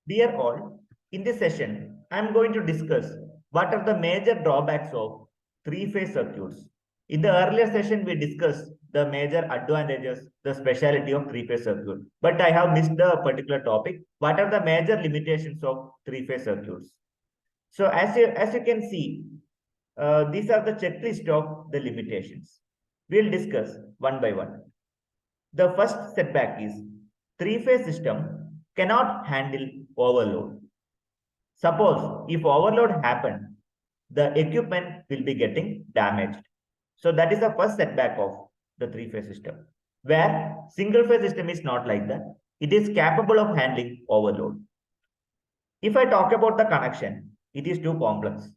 Dear all, in this session, I am going to discuss what are the major drawbacks of three-phase circuits. In the earlier session, we discussed the major advantages, the speciality of three-phase circuit. But I have missed the particular topic. What are the major limitations of three-phase circuits? So as you can see, these are the checklist of the limitations. We'll discuss one by one. The first setback is three-phase system cannot handle overload. Suppose if overload happened, the equipment will be getting damaged. So that is the first setback of the three-phase system, where single-phase system is not like that. It is capable of handling overload. If I talk about the connection, it is too complex.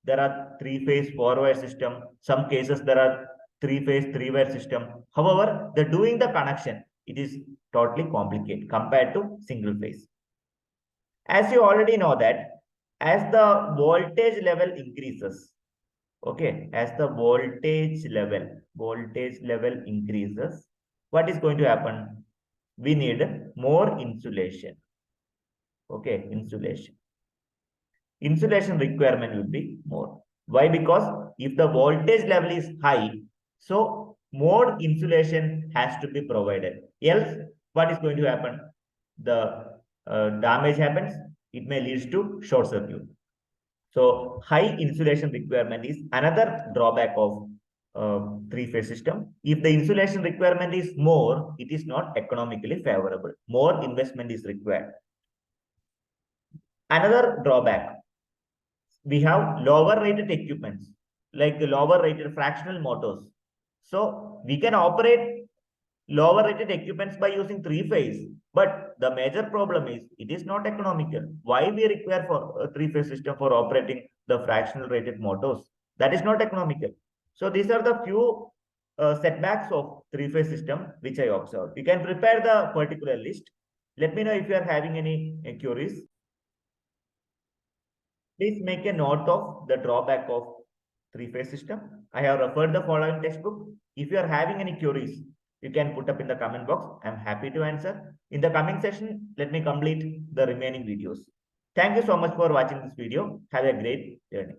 There are three-phase four-wire system. Some cases there are three-phase three-wire system. However, the doing the connection, it is totally complicated compared to single phase. As you already know that as the voltage level increases, okay, as the voltage level increases, what is going to happen? We need more insulation. Okay, insulation requirement will be more. Why? Because if the voltage level is high, so more insulation has to be provided. Else, what is going to happen? The damage happens. It may lead to short circuit. So high insulation requirement is another drawback of three-phase system. If the insulation requirement is more, it is not economically favorable. More investment is required. Another drawback, we have lower rated equipments like the lower rated fractional motors. So we can operate lower rated equipments by using three-phase, but the major problem is it is not economical. Why we require for a three-phase system for operating the fractional rated motors? That is not economical. So these are the few setbacks of three-phase system which I observed. You can prepare the particular list. Let me know if you are having any queries. Please make a note of the drawback of three-phase system. I have referred the following textbook. If you are having any queries, you can put up in the comment box. I'm happy to answer. In the coming session, let me complete the remaining videos. Thank you so much for watching this video. Have a great journey.